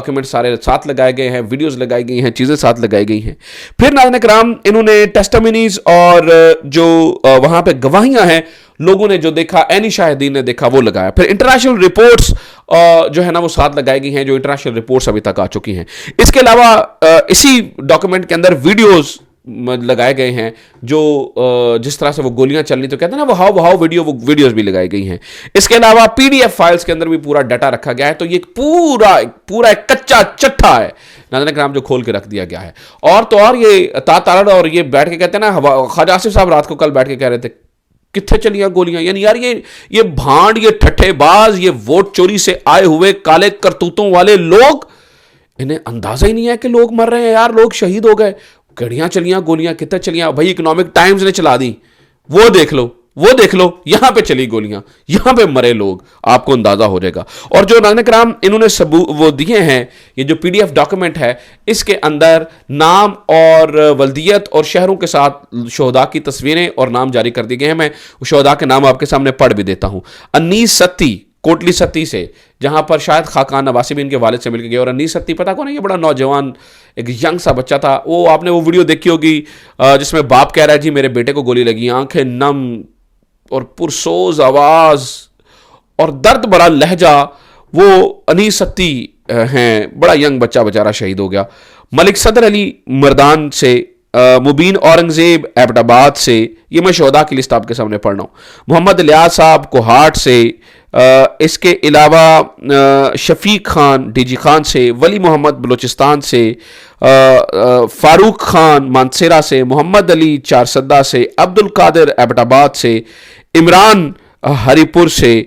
Document سارے ساتھ لگائے گئے ہیں, ویڈیوز لگائی گئی ہیں, چیزیں ساتھ لگائی گئی ہیں. پھر ناظرین کرام انہوں نے ٹیسٹمنیز اور جو وہاں پہ گواہیاں ہیں, لوگوں نے جو دیکھا, عینی شاہدین نے دیکھا, وہ لگایا. پھر انٹرنیشنل رپورٹس جو ہے نا وہ ساتھ لگائی گئی ہیں, جو انٹرنیشنل رپورٹس ابھی تک آ چکی ہیں. اس کے علاوہ اسی ڈاکیومنٹ کے اندر ویڈیوز لگائے گئے ہیں, جو جس طرح سے وہ گولیاں چل رہی تو کہتے ہیں نا وہ ہاؤ ویڈیو, وہ ویڈیوز بھی لگائی گئی ہیں. اس کے علاوہ پی ڈی ایف فائلز کے اندر بھی پورا ڈیٹا رکھا گیا ہے. تو یہ پورا ایک کچا چٹھا ہے ناظرین کرام جو کھول کے رکھ دیا گیا ہے. اور تو اور یہ تارڑ اور یہ بیٹھ کے کہتے ہیں نا, خواجہ آصف صاحب رات کو کل بیٹھ کے کہہ رہے تھے کتنے چلیاں گولیاں. یعنی یار یہ بھانڈ, یہ ٹھٹھے باز, یہ ووٹ چوری سے آئے ہوئے کالے کرتوتوں والے لوگ, انہیں اندازہ ہی نہیں ہے کہ لوگ مر رہے ہیں یار, لوگ شہید ہو گئے. گڑیاں چلیاں گولیاں, کتنے چلیاں بھائی, اکنامک ٹائمز نے چلا دی, وہ دیکھ لو یہاں پہ چلی گولیاں, یہاں پہ مرے لوگ, آپ کو اندازہ ہو جائے گا. اور جو ناظرین کرام انہوں نے وہ دیے ہیں, یہ جو پی ڈی ایف ڈاکیومنٹ ہے, اس کے اندر نام اور ولدیت اور شہروں کے ساتھ شہداء کی تصویریں اور نام جاری کر دیے گئے ہیں. میں شہداء کے نام آپ کے سامنے پڑھ بھی دیتا ہوں. انیس ستی کوٹلی ستی سے, جہاں پر شاید خاقان نواسی بھی ان کے والد سے مل کے گئے. اور انیس ستی پتہ کون ہے, یہ بڑا نوجوان ایک ینگ سا بچہ تھا. وہ آپ نے وہ ویڈیو دیکھی ہوگی جس میں باپ کہہ رہا ہے جی میرے بیٹے کو گولی لگی, آنکھیں نم اور پرسوز آواز اور درد بھرا لہجہ. وہ انیس ستی ہیں, بڑا ینگ بچہ بیچارہ شہید ہو گیا. ملک صدر علی مردان سے, مبین اورنگزیب ایبٹ آباد سے, یہ میں شہداء کی لسٹ آپ کے سامنے پڑھ رہا ہوں. محمد الیاس صاحب کوہاٹ سے, اس کے علاوہ شفیق خان ڈی جی خان سے, ولی محمد بلوچستان سے, فاروق خان مانسیرہ سے, محمد علی چارسدہ سے, عبد القادر ایبٹ آباد سے, عمران ہری پور سے,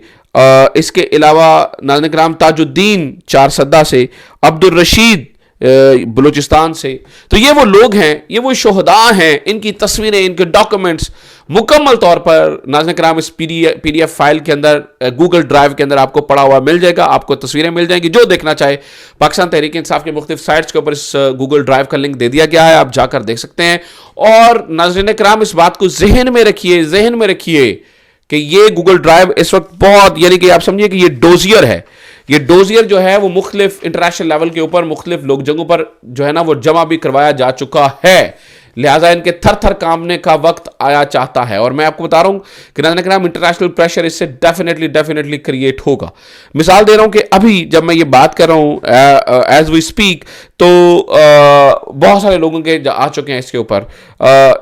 اس کے علاوہ ناظرین کرام تاج الدین چارسدہ سے, عبد الرشید بلوچستان سے. تو یہ وہ لوگ ہیں, یہ وہ شہداء ہیں, ان کی تصویریں, ان کے ڈاکومنٹس مکمل طور پر ناظرین کرام اس پی ڈی ایف فائل کے اندر, گوگل ڈرائیو کے اندر آپ کو پڑا ہوا مل جائے گا. آپ کو تصویریں مل جائیں گی, جو دیکھنا چاہے. پاکستان تحریک انصاف کے مختلف سائٹس کے اوپر اس گوگل ڈرائیو کا لنک دے دیا گیا ہے, آپ جا کر دیکھ سکتے ہیں. اور ناظرین کرام اس بات کو ذہن میں رکھیے کہ یہ گوگل ڈرائیو اس وقت بہت, یعنی کہ آپ سمجھیے کہ یہ ڈوزیئر ہے. یہ ڈوزیئر جو ہے وہ مختلف انٹرنیشنل لیول کے اوپر مختلف لوگ جگہوں پر جو ہے نا وہ جمع بھی کروایا جا چکا ہے. لہٰذا ان کے تھر تھر کامنے کا وقت آیا چاہتا ہے. اور میں آپ کو بتا رہا ہوں کہ ناظرین کرام انٹرنیشنل پریشر اس سے ڈیفینیٹلی کریٹ ہوگا. مثال دے رہا ہوں کہ ابھی جب میں یہ بات کر رہا ہوں ایز وی اسپیک, تو بہت سارے لوگوں کے آ چکے ہیں اس کے اوپر.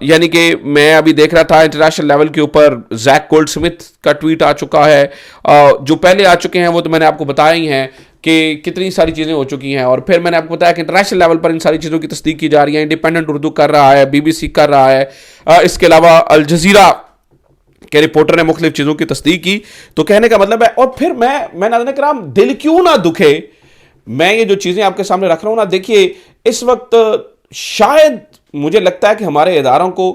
یعنی کہ میں ابھی دیکھ رہا تھا انٹرنیشنل لیول کے اوپر زیک گولڈ سمتھ کا ٹویٹ آ چکا ہے. جو پہلے آ چکے ہیں وہ تو میں نے آپ کو بتایا ہی ہیں کہ کتنی ساری چیزیں ہو چکی ہیں. اور پھر میں نے آپ کو بتایا کہ انٹرنیشنل لیول پر ان ساری چیزوں کی تصدیق کی جا رہی ہے. انڈیپینڈنٹ اردو کر رہا ہے, بی بی سی کر رہا ہے, اس کے علاوہ الجزیرہ کے رپورٹر نے مختلف چیزوں کی تصدیق کی. تو کہنے کا مطلب ہے, اور پھر میں ناظرین کرام دل کیوں نہ دکھے, میں یہ جو چیزیں آپ کے سامنے رکھ رہا ہوں نا, دیکھیے اس وقت شاید مجھے لگتا ہے کہ ہمارے اداروں کو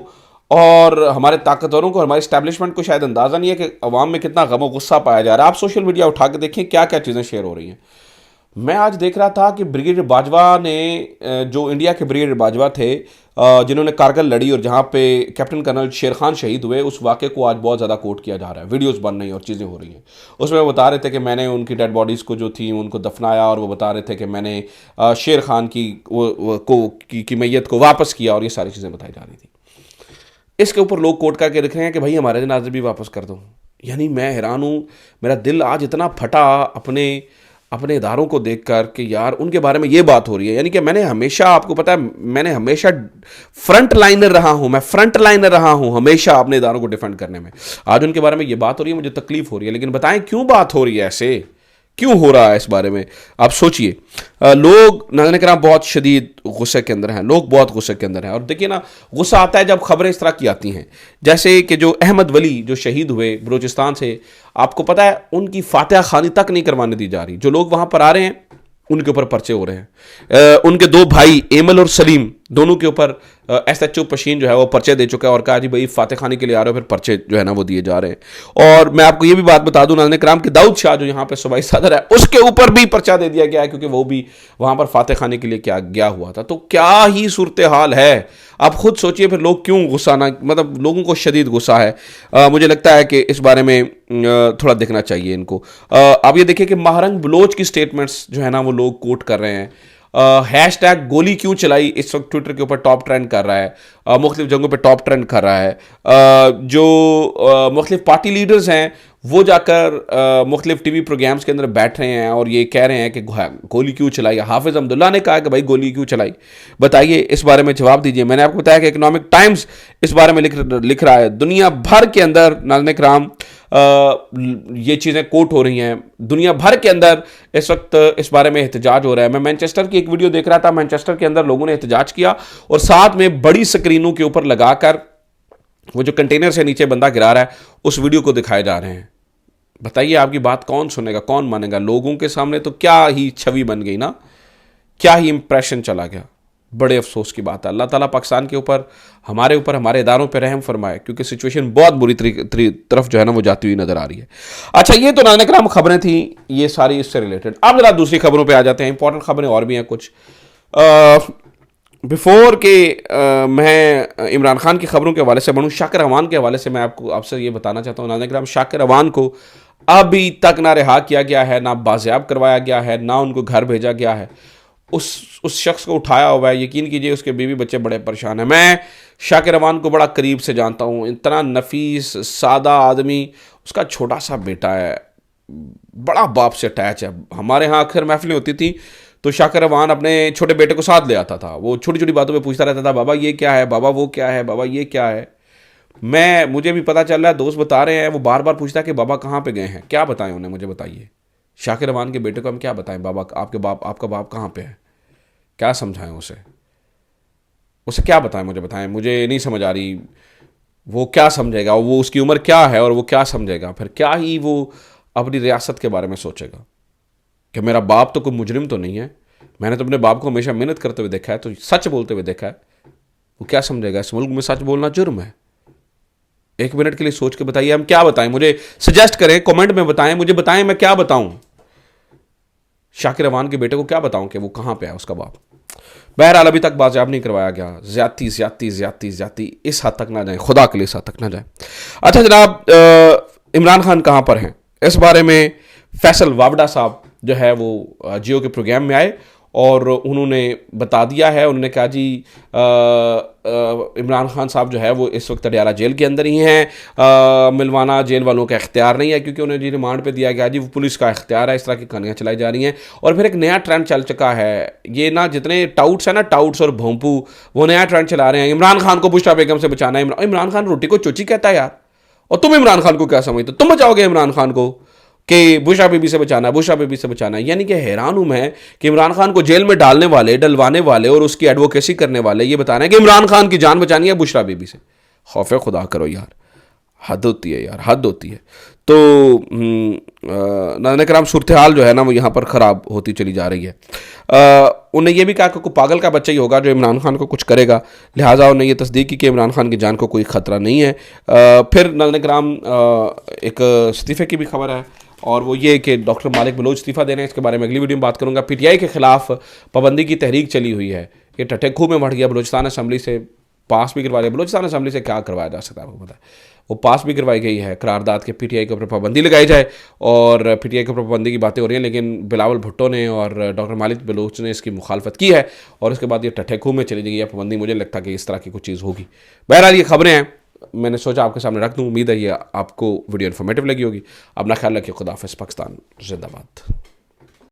اور ہمارے طاقتوروں کو, ہمارے اسٹیبلشمنٹ کو شاید اندازہ نہیں ہے کہ عوام میں کتنا غم و غصہ پایا جا رہا ہے. آپ سوشل میڈیا اٹھا کے دیکھیں کیا کیا چیزیں شیئر ہو رہی ہیں. میں آج دیکھ رہا تھا کہ بریگیڈیئر باجوہ نے, جو انڈیا کے بریگیڈیئر باجوہ تھے جنہوں نے کارگل لڑی اور جہاں پہ کیپٹن کرنل شیر خان شہید ہوئے, اس واقعے کو آج بہت زیادہ کوٹ کیا جا رہا ہے. ویڈیوز بن رہی ہیں اور چیزیں ہو رہی ہیں. اس میں وہ بتا رہے تھے کہ میں نے ان کی ڈیڈ باڈیز کو جو تھیں ان کو دفنایا, اور وہ بتا رہے تھے کہ میں نے شیر خان کی میت کو واپس کیا, اور یہ ساری چیزیں بتائی جا رہی تھیں. اس کے اوپر لوگ کوٹ کر کے رکھ رہے ہیں کہ بھائی ہمارے جنازے بھی واپس کر دو. یعنی میں حیران ہوں, میرا دل آج اتنا پھٹا اپنے اداروں کو دیکھ کر کہ یار ان کے بارے میں یہ بات ہو رہی ہے. یعنی کہ میں نے ہمیشہ, آپ کو پتا ہے, میں نے ہمیشہ فرنٹ لائنر رہا ہوں ہمیشہ اپنے اداروں کو ڈیفینڈ کرنے میں. آج ان کے بارے میں یہ بات ہو رہی ہے, مجھے تکلیف ہو رہی ہے. لیکن بتائیں کیوں بات ہو رہی ہے, ایسے کیوں ہو رہا ہے اس بارے میں آپ سوچئے. لوگ ناظرین کرام بہت شدید غصے کے اندر ہیں, اور دیکھیے نا غصہ آتا ہے جب خبریں اس طرح کی آتی ہیں, جیسے کہ جو احمد ولی جو شہید ہوئے بلوچستان سے, آپ کو پتہ ہے ان کی فاتحہ خوانی تک نہیں کروانے دی جا رہی. جو لوگ وہاں پر آ رہے ہیں ان کے اوپر پرچے ہو رہے ہیں. ان کے دو بھائی ایمل اور سلیم دونوں کے اوپر SHO پشین جو ہے وہ پرچے دے چکا ہے اور کہا جی بھائی فاتح خانی کے لیے آ رہے ہو، پھر پرچے جو ہے نا وہ دیے جا رہے ہیں. اور میں آپ کو یہ بھی بات بتا دوں ناظرین کرام کہ داؤد شاہ جو یہاں پہ صوبائی صدر ہے اس کے اوپر بھی پرچہ دے دیا گیا ہے کیونکہ وہ بھی وہاں پر فاتح خانی کے لیے کیا گیا ہوا تھا. تو کیا ہی صورتحال ہے. آپ خود سوچئے پھر لوگ کیوں غصہ نہ، مطلب لوگوں کو شدید غصہ ہے. مجھے لگتا ہے کہ اس بارے میں تھوڑا دیکھنا چاہیے ان کو. آپ یہ دیکھیں کہ مہرنگ بلوچ کی سٹیٹمنٹس جو ہے نا وہ لوگ کوٹ کر رہے ہیں. ہیش ٹیگ گولی کیوں چلائی اس وقت ٹویٹر کے اوپر ٹاپ ٹرینڈ کر رہا ہے، مختلف جگہوں پہ ٹاپ ٹرینڈ کر رہا ہے. جو مختلف پارٹی لیڈرز ہیں وہ جا کر مختلف ٹی وی پروگرامز کے اندر بیٹھ رہے ہیں اور یہ کہہ رہے ہیں کہ گولی کیوں چلائی. حافظ حمد اللہ نے کہا کہ بھائی گولی کیوں چلائی، بتائیے اس بارے میں جواب دیجیے. میں نے آپ کو بتایا کہ اکنامک ٹائمز اس بارے میں لکھ رہا ہے. دنیا بھر کے اندر ناظرین کرام یہ چیزیں کوٹ ہو رہی ہیں. دنیا بھر کے اندر اس وقت اس بارے میں احتجاج ہو رہا ہے. میں مینچسٹر کی ایک ویڈیو دیکھ رہا تھا، مینچسٹر کے اندر لوگوں نے احتجاج کیا اور ساتھ میں بڑی سکرینوں کے اوپر لگا کر وہ جو کنٹینر سے نیچے بندہ گرا رہا ہے اس ویڈیو کو دکھائے جا رہے ہیں. بتائیے آپ کی بات کون سنے گا، کون مانے گا؟ لوگوں کے سامنے تو کیا ہی چھوی بن گئی نا، کیا ہی امپریشن چلا گیا. بڑے افسوس کی بات ہے. اللہ تعالیٰ پاکستان کے اوپر، ہمارے اداروں پہ رحم فرمائے کیونکہ سچویشن بہت بری طرف جو ہے نا وہ جاتی ہوئی نظر آ رہی ہے. اچھا یہ تو ناظرین کرام خبریں تھیں یہ ساری اس سے ریلیٹڈ. اب ذرا دوسری خبروں پہ آ جاتے ہیں. امپورٹنٹ خبریں اور بھی ہیں کچھ. بیفور کہ میں عمران خان کی خبروں کے حوالے سے بڑھوں، شاکر روان کے حوالے سے میں آپ سے یہ بتانا چاہتا ہوں ناظرین کرام، شاکر روان کو ابھی تک نہ رہا کیا گیا ہے، نہ بازیاب کروایا گیا ہے، نہ ان کو گھر بھیجا گیا ہے. اس شخص کو اٹھایا ہوا ہے. یقین کیجئے اس کے بیوی بچے بڑے پریشان ہیں. میں شاکر روان کو بڑا قریب سے جانتا ہوں، اتنا نفیس سادہ آدمی. اس کا چھوٹا سا بیٹا ہے، بڑا باپ سے اٹیچ ہے. ہمارے ہاں اکثر محفلیں ہوتی تھیں تو شاکر روان اپنے چھوٹے بیٹے کو ساتھ لے آتا تھا. وہ چھوٹی چھوٹی باتوں پہ پوچھتا رہتا تھا، بابا یہ کیا ہے، بابا وہ کیا ہے، بابا یہ کیا ہے. مجھے بھی پتا چل رہا ہے، دوست بتا رہے ہیں، وہ بار بار پوچھتا ہے کہ بابا کہاں پہ گئے ہیں. کیا بتائیں انہیں، مجھے بتائیے. شاکر روان کے بیٹے کو ہم کیا بتائیں، بابا آپ کا باپ کہاں پہ ہے، کیا سمجھائیں اسے کیا بتائیں، مجھے بتائیں. مجھے نہیں سمجھ آ رہی وہ کیا سمجھے گا، وہ اس کی عمر کیا ہے اور وہ کیا سمجھے گا. پھر کیا ہی وہ اپنی ریاست کے بارے میں سوچے گا کہ میرا باپ تو کوئی مجرم تو نہیں ہے. میں نے تو اپنے باپ کو ہمیشہ محنت کرتے ہوئے دیکھا ہے، تو سچ بولتے ہوئے دیکھا ہے. وہ کیا سمجھے گا؟ اس ملک میں سچ بولنا جرم ہے. ایک منٹ کے لیے سوچ کے بتائیے ہم کیا بتائیں. مجھے سجیسٹ کریں، کمنٹ میں بتائیں، مجھے بتائیں میں کیا بتاؤں. شاکر روان کے بیٹے کو کیا بتاؤں کہ وہ کہاں پہ ہے اس کا باپ. بہرحال ابھی تک بازیاب نہیں کروایا گیا. زیادتی اس حد تک نہ جائیں، خدا کے لیے اس حد تک نہ جائیں. اچھا جناب، عمران خان کہاں پر ہیں اس بارے میں فیصل واوڈا صاحب جو ہے وہ جیو کے پروگرام میں آئے اور انہوں نے بتا دیا ہے. انہوں نے کہا جی عمران خان صاحب جو ہے وہ اس وقت اڈیالہ جیل کے اندر ہی ہیں. ملوانا جیل والوں کا اختیار نہیں ہے کیونکہ انہیں جی ریمانڈ پہ دیا گیا. جی وہ پولیس کا اختیار ہے. اس طرح کی کہانیاں چلائی جا رہی ہیں. اور پھر ایک نیا ٹرینڈ چل چکا ہے. یہ نا جتنے ٹاؤٹس ہیں نا، ٹاؤٹس اور بھونپو، وہ نیا ٹرینڈ چلا رہے ہیں. عمران خان کو بشرا بیگم سے بچانا ہے. عمران خان روٹی کو چوچی کہتا ہے یار. اور تم عمران خان کو کیا سمجھتے ہو؟ تم بچاؤ گے عمران خان کو کہ بشرا بیبی سے بچانا ہے، بشرا بیبی سے بچانا ہے. یعنی کہ حیران ہوں میں کہ عمران خان کو جیل میں ڈلوانے والے اور اس کی ایڈوکیسی کرنے والے یہ بتا رہے ہیں کہ عمران خان کی جان بچانی ہے بشرا بیبی سے. خوف خدا کرو یار، حد ہوتی ہے یار، حد ہوتی ہے. تو ناظرین کرام صورتحال جو ہے نا وہ یہاں پر خراب ہوتی چلی جا رہی ہے. انہوں نے یہ بھی کہا کہ کوئی پاگل کا بچہ ہی ہوگا جو عمران خان کو کچھ کرے گا، لہٰذا انہوں نے یہ تصدیق کی کہ عمران خان کی جان کو کوئی خطرہ نہیں ہے. پھر ناظرین کرام ایک استعفے کی بھی خبر ہے اور وہ یہ کہ ڈاکٹر مالک بلوچ استعفیٰ دے رہے ہیں. اس کے بارے میں اگلی ویڈیو میں بات کروں گا. پی ٹی آئی کے خلاف پابندی کی تحریک چلی ہوئی ہے. یہ ٹھٹھے کھو میں بڑھ گیا. بلوچستان اسمبلی سے پاس بھی کروا لیا. بلوچستان اسمبلی سے کیا کروایا جا سکتا ہے آپ کو پتہ ہے. وہ پاس بھی کروائی گئی ہے قرارداد کے پی ٹی آئی کے اوپر پابندی لگائی جائے اور پی ٹی آئی کے اوپر پابندی کی باتیں ہو رہی ہیں. لیکن بلاول بھٹو نے اور ڈاکٹر مالک بلوچ نے اس کی مخالفت کی ہے اور اس کے بعد یہ ٹھٹھے کھو میں چلی گئی ہے پابندی. مجھے لگتا ہے کہ اس طرح کی کچھ چیز ہوگی. بہرحال یہ خبریں ہیں، میں نے سوچا آپ کے سامنے رکھ دوں. امید ہے یہ آپ کو ویڈیو انفارمیٹیو لگی ہوگی. اپنا خیال رکھیے. خدا حافظ. پاکستان زندہ باد.